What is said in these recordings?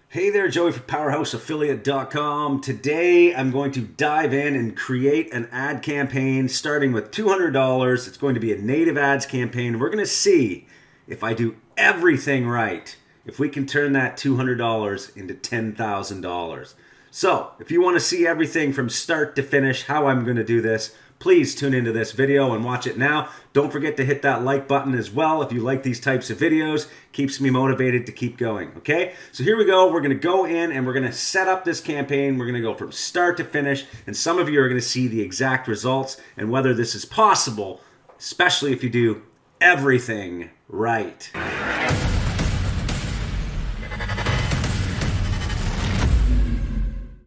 Hey there, Joey from PowerhouseAffiliate.com. Today I'm going to dive in and create an ad campaign starting with $200. It's going to be a native ads campaign. We're going to see if I do everything right, if we can turn that $200 into $10,000. So if you want to see everything from start to finish, how I'm going to do this, please tune into this video and watch it now. Don't forget to hit that like button as well if you like these types of videos. Keeps me motivated to keep going, okay? So here we go. We're going to go in and we're going to set up this campaign. We're going to go from start to finish, and some of you are going to see the exact results and whether this is possible, especially if you do everything right.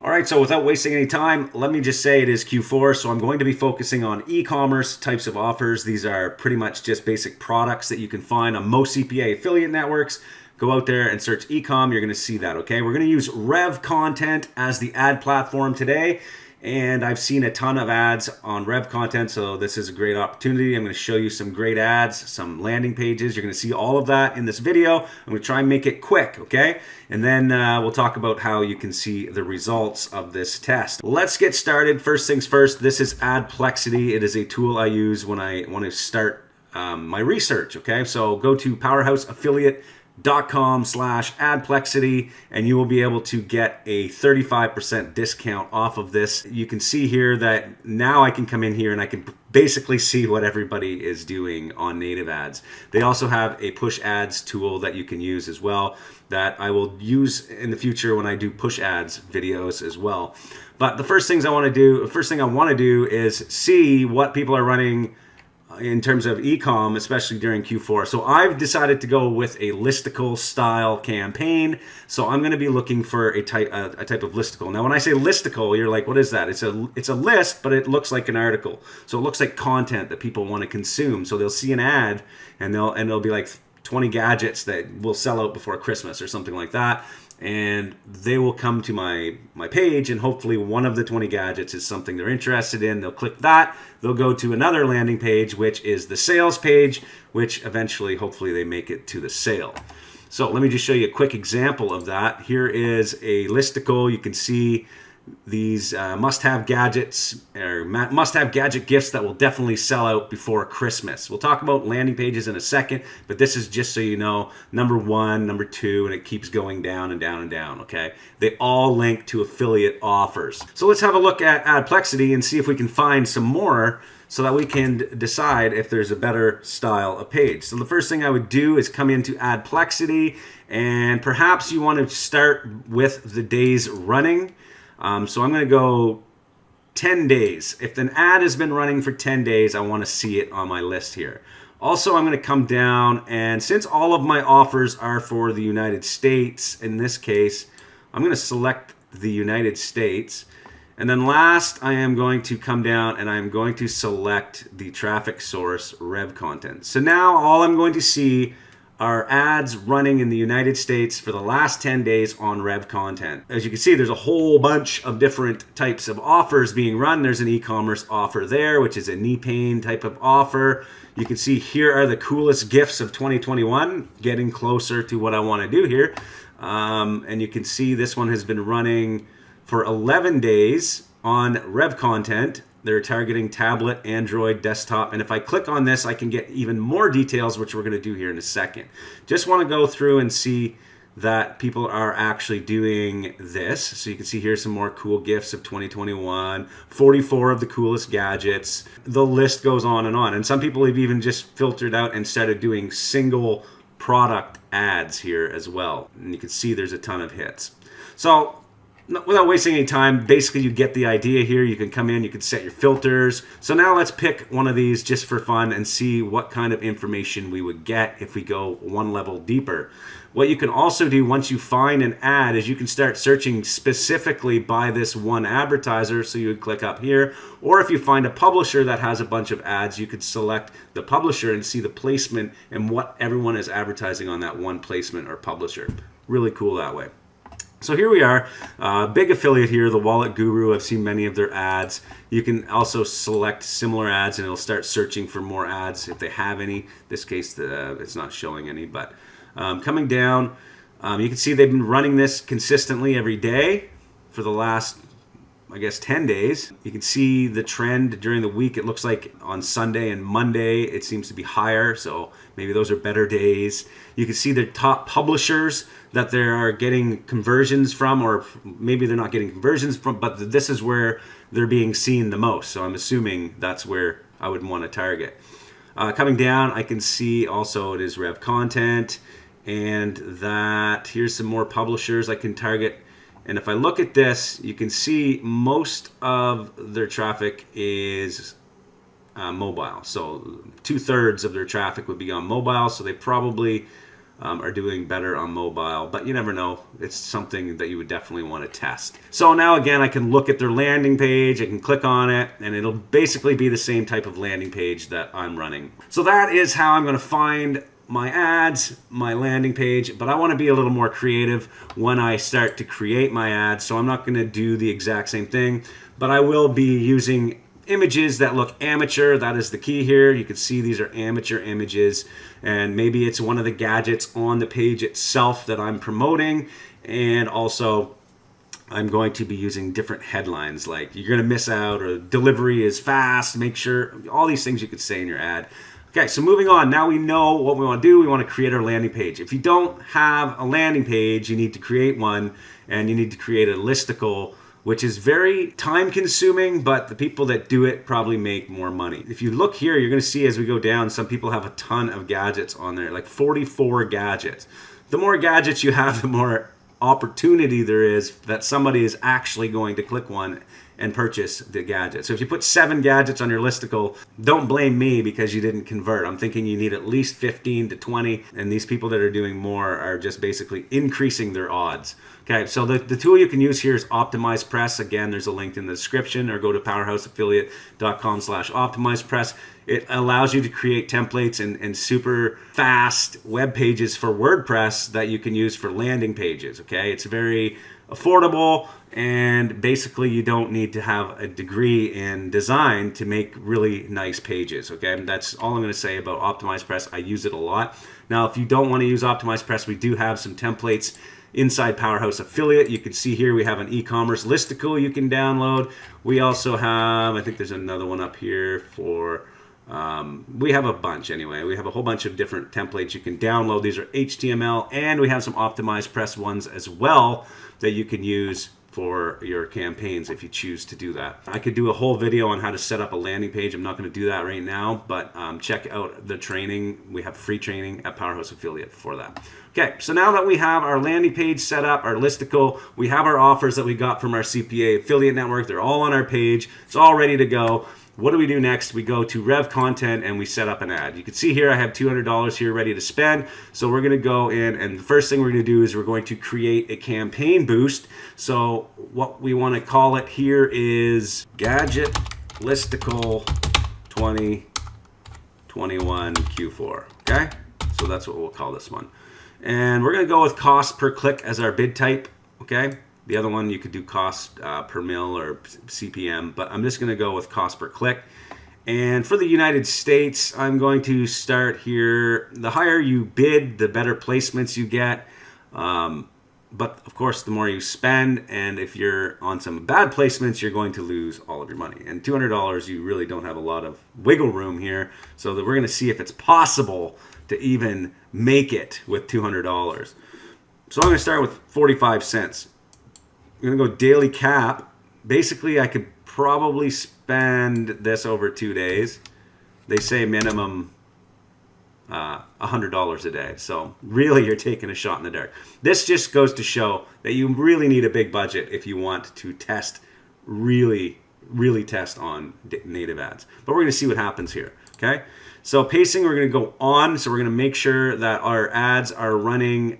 All right, so without wasting any time, let me just say it is Q4, so I'm going to be focusing on e-commerce types of offers. These are pretty much just basic products that you can find on most CPA affiliate networks. Go out there and search e-com, you're going to see that, okay? We're going to use Rev Content as the ad platform today, and I've seen a ton of ads on Rev Content, so this is a great opportunity. I'm going to show you some great ads, some landing pages. You're going to see all of that in this video. I'm going to try and make it quick, okay? And then we'll talk about how you can see the results of this test. Let's get started. First things first, this is Adplexity. It is a tool I use when I want to start my research, okay? So go to PowerhouseAffiliate.com/Adplexity and you will be able to get a 35% discount off of this. You can see here that now I can come in here and I can basically see what everybody is doing on native ads. They also have a push ads tool that you can use as well that I will use in the future when I do push ads videos as well. But the first thing I want to do is see what people are running in terms of e-com, especially during Q4. So I've decided to go with a listicle style campaign. So I'm going to be looking for a type of listicle. Now, when I say listicle, you're like, what is that? It's a list, but it looks like an article. So it looks like content that people want to consume. So they'll see an ad and they'll be like 20 gadgets that will sell out before Christmas or something like that. And they will come to my page, and hopefully one of the 20 gadgets is something they're interested in. They'll click that. They'll go to another landing page, which is the sales page, which eventually, hopefully, they make it to the sale. So let me just show you a quick example of that. Here is a listicle. You can see these must-have gadgets or must-have gadget gifts that will definitely sell out before Christmas. We'll talk about landing pages in a second, but this is just so you know, number 1, number 2, and it keeps going down and down and down, okay? They all link to affiliate offers. So let's have a look at Adplexity and see if we can find some more so that we can decide if there's a better style of page. So the first thing I would do is come into Adplexity, and perhaps you want to start with the days running. So I'm going to go 10 days. If an ad has been running for 10 days, I want to see it on my list here. Also, I'm going to come down, and since all of my offers are for the United States, in this case, I'm going to select the United States. And then last, I am going to come down and I'm going to select the traffic source Rev Content. So now all I'm going to see are ads running in the United States for the last 10 days on Rev Content. As you can see, there's a whole bunch of different types of offers being run. There's an e-commerce offer there, which is a knee pain type of offer. You can see here are the coolest gifts of 2021, getting closer to what I want to do here. And you can see this one has been running for 11 days on Rev Content. They're targeting tablet, Android, desktop, and if I click on this, I can get even more details, which we're going to do here in a second. Just want to go through and see that people are actually doing this. So you can see here some more cool gifts of 2021, 44 of the coolest gadgets. The list goes on, and some people have even just filtered out and started doing single product ads here as well. And you can see there's a ton of hits. So without wasting any time, basically you get the idea here. You can come in, you can set your filters. So now let's pick one of these just for fun and see what kind of information we would get if we go one level deeper. What you can also do once you find an ad is you can start searching specifically by this one advertiser. So you would click up here, or if you find a publisher that has a bunch of ads, you could select the publisher and see the placement and what everyone is advertising on that one placement or publisher. Really cool that way. So here we are, big affiliate here, the Wallet Guru. I've seen many of their ads. You can also select similar ads and it'll start searching for more ads if they have any. In this case, it's not showing any, but coming down, You can see they've been running this consistently every day for the last, I guess, 10 days. You can see the trend during the week. It looks like on Sunday and Monday it seems to be higher, so maybe those are better days. You can see the top publishers that they are getting conversions from, or maybe they're not getting conversions from, but this is where they're being seen the most. So I'm assuming that's where I would want to target. Coming down, I can see also it is Rev Content, and that here's some more publishers I can target. And if I look at this, you can see most of their traffic is mobile. So 2/3 of their traffic would be on mobile. So they probably are doing better on mobile. But you never know. It's something that you would definitely want to test. So now again, I can look at their landing page. I can click on it, and it'll basically be the same type of landing page that I'm running. So that is how I'm going to find my ads, my landing page, but I want to be a little more creative when I start to create my ads. So I'm not going to do the exact same thing, but I will be using images that look amateur. That is the key here. You can see these are amateur images, and maybe it's one of the gadgets on the page itself that I'm promoting. And also I'm going to be using different headlines like "you're going to miss out" or "delivery is fast." Make sure, all these things you could say in your ad. Okay, so moving on. Now we know what we want to do. We want to create our landing page. If you don't have a landing page, you need to create one, and you need to create a listicle, which is very time consuming, but the people that do it probably make more money. If you look here, you're going to see as we go down, some people have a ton of gadgets on there, like 44 gadgets. The more gadgets you have, the more opportunity there is that somebody is actually going to click one and purchase the gadget. So if you put 7 gadgets on your listicle, don't blame me because you didn't convert. I'm thinking you need at least 15 to 20, and these people that are doing more are just basically increasing their odds. Okay, so the tool you can use here is Optimize Press. Again, there's a link in the description, or go to powerhouseaffiliate.com/optimizepress. It allows you to create templates and super fast web pages for WordPress that you can use for landing pages. Okay, it's very affordable, and basically you don't need to have a degree in design to make really nice pages. Okay, and that's all I'm going to say about Optimize Press. I use it a lot. Now, if you don't want to use Optimize Press, we do have some templates inside Powerhouse Affiliate. You can see here we have an e-commerce listicle you can download. We also have, I think there's another one up here for, we have a bunch anyway. We have a whole bunch of different templates you can download. These are HTML, and we have some Optimize Press ones as well that you can use for your campaigns if you choose to do that. I could do a whole video on how to set up a landing page. I'm not going to do that right now, but check out the training. We have free training at Powerhouse Affiliate for that. Okay, so now that we have our landing page set up, our listicle, we have our offers that we got from our CPA affiliate network. They're all on our page. It's all ready to go. What do we do next? We go to Rev Content and we set up an ad. You can see here I have $200 here ready to spend. So we're going to go in, and the first thing we're going to do is we're going to create a campaign boost. So what we want to call it here is Gadget Listicle 2021 Q4. Okay? So that's what we'll call this one. And we're going to go with cost per click as our bid type. Okay? The other one, you could do cost per mil or CPM, but I'm just going to go with cost per click. And for the United States, I'm going to start here. The higher you bid, the better placements you get. But of course, the more you spend, and if you're on some bad placements, you're going to lose all of your money. And $200, you really don't have a lot of wiggle room here. So that we're going to see if it's possible to even make it with $200. So I'm going to start with 45 cents. I'm going to go daily cap. Basically, I could probably spend this over 2 days. They say minimum $100 a day. So really, you're taking a shot in the dark. This just goes to show that you really need a big budget if you want to test, really test on native ads. But we're going to see what happens here. Okay. So pacing, we're going to go on. So we're going to make sure that our ads are running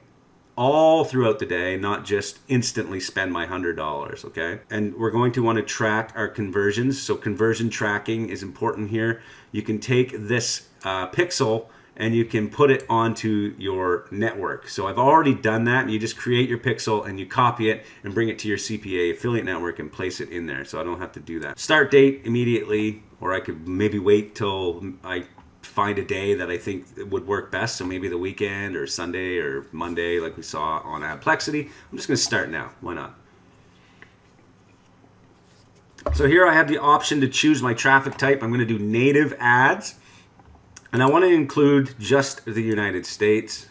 all throughout the day, not just instantly spend my $100, okay? And we're going to want to track our conversions. So conversion tracking is important here. You can take this pixel and you can put it onto your network. So I've already done that. You just create your pixel and you copy it and bring it to your CPA affiliate network and place it in there. So I don't have to do that. Start date immediately, or I could maybe wait till I find a day that I think would work best. So maybe the weekend or Sunday or Monday, like we saw on Adplexity. I'm just going to start now. Why not? So here I have the option to choose my traffic type. I'm going to do native ads. And I want to include just the United States.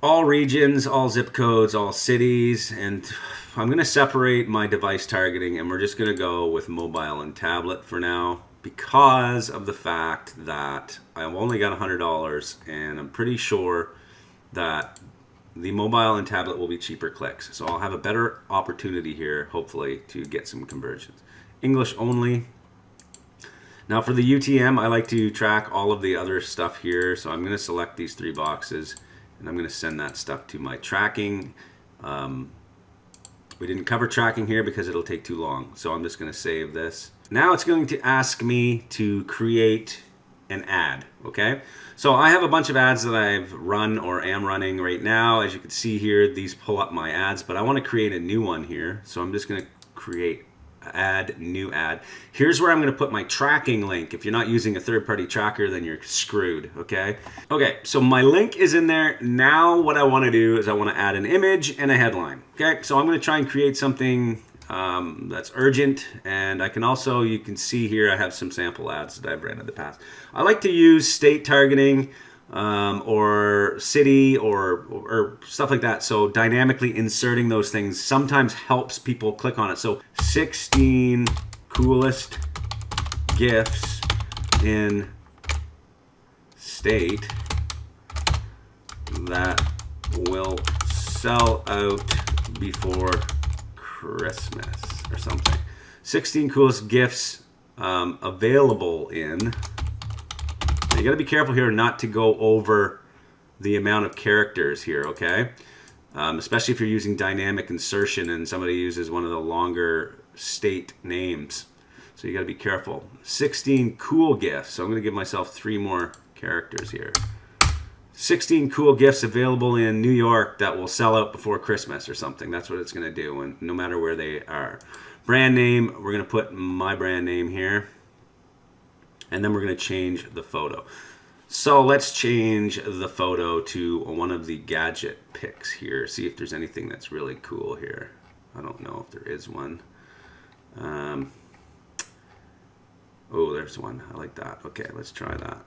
All regions, all zip codes, all cities. And I'm going to separate my device targeting, and we're just going to go with mobile and tablet for now, because of the fact that I've only got $100, and I'm pretty sure that the mobile and tablet will be cheaper clicks. So I'll have a better opportunity here, hopefully, to get some conversions. English only. Now for the UTM, I like to track all of the other stuff here. So I'm going to select these 3 boxes, and I'm going to send that stuff to my tracking. We didn't cover tracking here because it'll take too long. So I'm just going to save this. Now it's going to ask me to create an ad, okay? So I have a bunch of ads that I've run or am running right now. As you can see here, these pull up my ads, but I want to create a new one here. So I'm just going to create add, new ad. Here's where I'm going to put my tracking link. If you're not using a third-party tracker, then you're screwed, okay? Okay, so my link is in there. Now what I want to do is I want to add an image and a headline, okay? So I'm going to try and create something that's urgent, and I can also, you can see here, I have some sample ads that I've ran in the past. I like to use state targeting or city or stuff like that. So dynamically inserting those things sometimes helps people click on it. So 16 coolest gifts in state that will sell out before Christmas or something. 16 coolest gifts available in. You got to be careful here not to go over the amount of characters here, okay? Especially if you're using dynamic insertion and somebody uses one of the longer state names. So you got to be careful. 16 cool gifts. So I'm going to give myself 3 more characters here. 16 cool gifts available in New York that will sell out before Christmas or something. That's what it's going to do, and no matter where they are. Brand name, we're going to put my brand name here. And then we're going to change the photo. So let's change the photo to one of the gadget pics here. See if there's anything that's really cool here. I don't know if there is one. Oh, there's one. I like that. Okay, let's try that.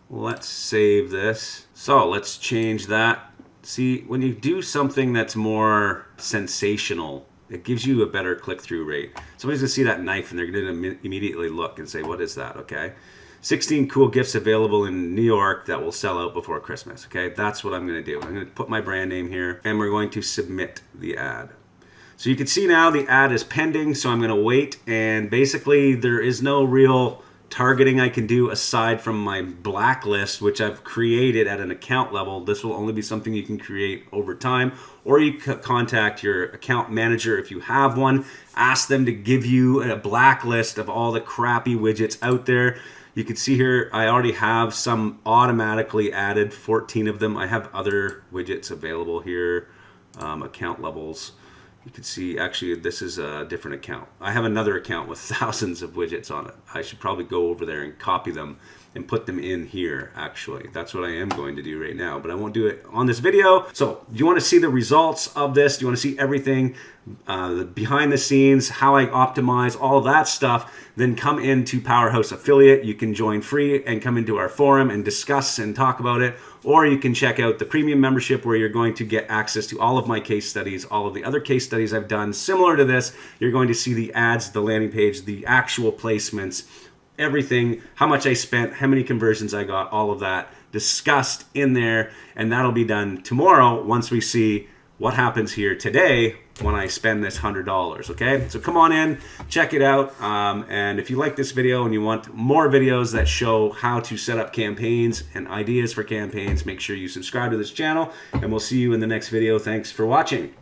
Let's save this. So let's change that. See, when you do something that's more sensational, it gives you a better click-through rate. Somebody's going to see that knife and they're going to immediately look and say, what is that, okay? 16 cool gifts available in New York that will sell out before Christmas, okay? That's what I'm going to do. I'm going to put my brand name here, and we're going to submit the ad. So you can see now the ad is pending, so I'm going to wait, and basically there is no real targeting I can do aside from my blacklist, which I've created at an account level. This will only be something you can create over time, or you can contact your account manager if you have one. Ask them to give you a blacklist of all the crappy widgets out there. You can see here I already have some automatically added, 14 of them. I have other widgets available here, account levels. You can see, actually, this is a different account. I have another account with thousands of widgets on it. I should probably go over there and copy them and put them in here, actually. That's what I am going to do right now, but I won't do it on this video. So, do you want to see the results of this? Do you want to see everything, the behind the scenes, how I optimize, all of that stuff? Then come into Powerhouse Affiliate. You can join free and come into our forum and discuss and talk about it. Or you can check out the premium membership where you're going to get access to all of my case studies, all of the other case studies I've done similar to this. You're going to see the ads, the landing page, the actual placements, everything, how much I spent, how many conversions I got, all of that discussed in there. And that'll be done tomorrow once we see what happens here today when I spend this $100, okay? So come on in, check it out, and if you like this video and you want more videos that show how to set up campaigns and ideas for campaigns, make sure you subscribe to this channel, and we'll see you in the next video. Thanks for watching.